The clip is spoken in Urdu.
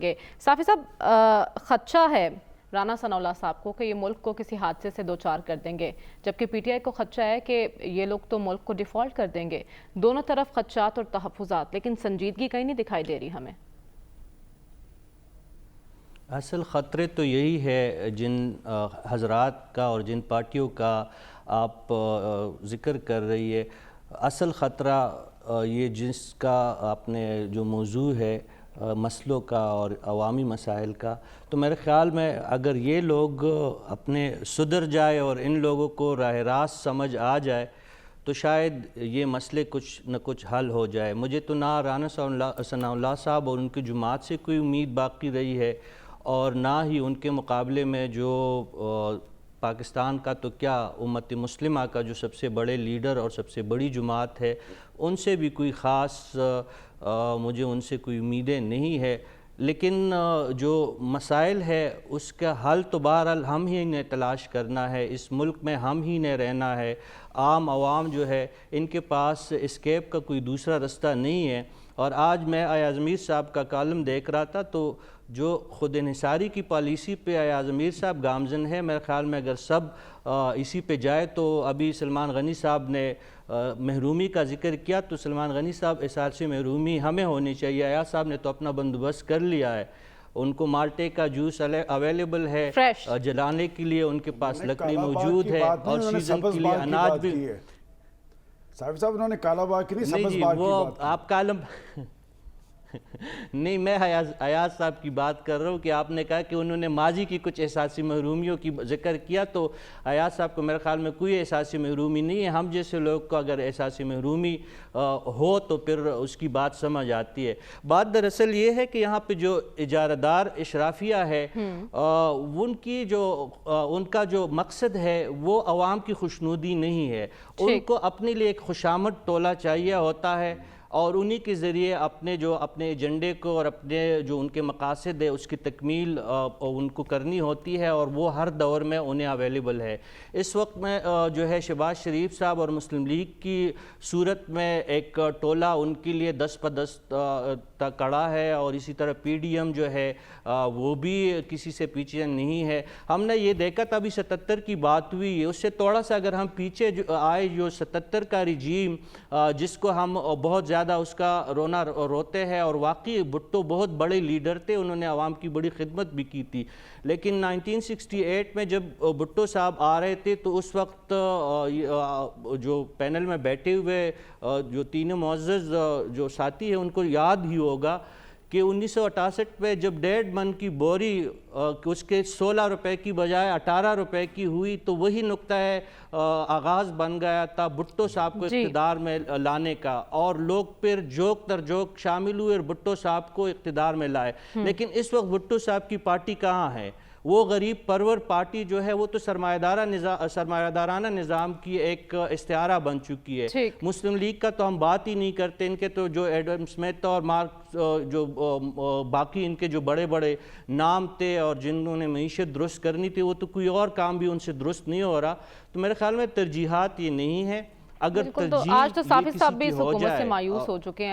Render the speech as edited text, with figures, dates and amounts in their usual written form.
گے صافی صاحب، خدشہ ہے رانا ثناء اللہ صاحب کو کہ یہ ملک کو کسی حادثے سے دوچار کر دیں گے، جبکہ پی ٹی آئی کو خدشہ ہے کہ یہ لوگ تو ملک کو ڈیفالٹ کر دیں گے۔ دونوں طرف خدشات اور تحفظات، لیکن سنجیدگی کہیں نہیں دکھائی دے رہی ہمیں۔ اصل خطرے تو یہی ہے جن حضرات کا اور جن پارٹیوں کا آپ ذکر کر رہی ہے۔ اصل خطرہ یہ جس کا آپ نے جو موضوع ہے مسئلوں کا اور عوامی مسائل کا، تو میرے خیال میں اگر یہ لوگ اپنے سدھر جائے اور ان لوگوں کو راہ راست سمجھ آ جائے تو شاید یہ مسئلے کچھ نہ کچھ حل ہو جائے۔ مجھے تو نہ رانا ثناء اللہ صاحب اور ان کی جماعت سے کوئی امید باقی رہی ہے، اور نہ ہی ان کے مقابلے میں جو پاکستان کا تو کیا امت مسلمہ کا جو سب سے بڑے لیڈر اور سب سے بڑی جماعت ہے، ان سے بھی کوئی خاص مجھے ان سے کوئی امیدیں نہیں ہے۔ لیکن جو مسائل ہے اس کا حل تو بہرحال ہم ہی نے تلاش کرنا ہے، اس ملک میں ہم ہی نے رہنا ہے۔ عام عوام جو ہے ان کے پاس اسکیپ کا کوئی دوسرا رستہ نہیں ہے۔ اور آج میں ایاز امیر صاحب کا کالم دیکھ رہا تھا، تو جو خود انحصاری کی پالیسی پہ ایاز امیر صاحب گامزن ہے، میرے خیال میں اگر سب اسی پہ جائے تو ابھی سلمان غنی صاحب نے محرومی کا ذکر کیا، تو سلمان غنی صاحب احساس محرومی ہمیں ہونی چاہیے۔ ایاز صاحب نے تو اپنا بندوبست کر لیا ہے، ان کو مالٹے کا جوس اویلیبل ہے، جلانے کے لیے ان کے پاس لکڑی موجود ہے، اور سیزن کے لیے اناج بھی۔ صاحب انہوں نے کالا باغ کی نہیں، سبز باغ کی بات کی۔ آپ کالم نہیں، میں ایاز صاحب کی بات کر رہا ہوں کہ آپ نے کہا کہ انہوں نے ماضی کی کچھ احساسی محرومیوں کی ذکر کیا، تو ایاز صاحب کو میرے خیال میں کوئی احساسی محرومی نہیں ہے۔ ہم جیسے لوگ کو اگر احساسی محرومی ہو تو پھر اس کی بات سمجھ آتی ہے۔ بات دراصل یہ ہے کہ یہاں پہ جو اجارہ دار اشرافیہ ہے، ان کا جو مقصد ہے وہ عوام کی خوشنودی نہیں ہے۔ ان کو اپنے لیے ایک خوشامد ٹولہ چاہیے ہوتا ہے، اور انہی کے ذریعے اپنے ایجنڈے کو اور اپنے جو ان کے مقاصد ہے اس کی تکمیل ان کو کرنی ہوتی ہے، اور وہ ہر دور میں انہیں اویلیبل ہے۔ اس وقت میں جو ہے شہباز شریف صاحب اور مسلم لیگ کی صورت میں ایک ٹولہ ان کے لیے دست بدست کڑا ہے، اور اسی طرح پی ڈی ایم جو ہے وہ بھی کسی سے پیچھے نہیں ہے۔ ہم نے یہ دیکھا تھا ابھی 77 کی بات ہوئی ہے، اس سے تھوڑا سا اگر ہم پیچھے آئے، جو 77 کا رجیم جس کو ہم بہت زیادہ اس کا رونا روتے ہیں، اور واقعی بھٹو بہت بڑے لیڈر تھے، انہوں نے عوام کی بڑی خدمت بھی کی تھی۔ لیکن 1968 میں جب بھٹو صاحب آ رہے تھے تو اس وقت جو پینل میں بیٹھے ہوئے جو تینوں معزز جو ساتھی ہیں ان کو یاد ہی ہوگا کہ 1968 میں جب 1.5 من کی بوری اس کے 16 روپے کی بجائے 18 روپے کی ہوئی، تو وہی نقطہ آغاز بن گیا تھا بھٹو صاحب کو اقتدار میں لانے کا، اور لوگ پھر جوک در جوک شامل ہوئے اور بھٹو صاحب کو اقتدار میں لائے۔ لیکن اس وقت بھٹو صاحب کی پارٹی کہاں ہے؟ وہ غریب پرور پارٹی جو ہے وہ تو سرمایہ دارانہ نظام کی ایک استعارہ بن چکی ہے۔ مسلم لیگ کا تو ہم بات ہی نہیں کرتے، ان کے تو جو ایڈم سمتھ اور مارکس جو باقی ان کے جو بڑے بڑے نام تھے اور جنہوں نے معیشت درست کرنی تھی، وہ تو کوئی اور کام بھی ان سے درست نہیں ہو رہا۔ تو میرے خیال میں ترجیحات یہ نہیں ہے، اگر ترجیح آج تو صافی صاحب بھی اس حکومت سے مایوس ہو چکے ہیں۔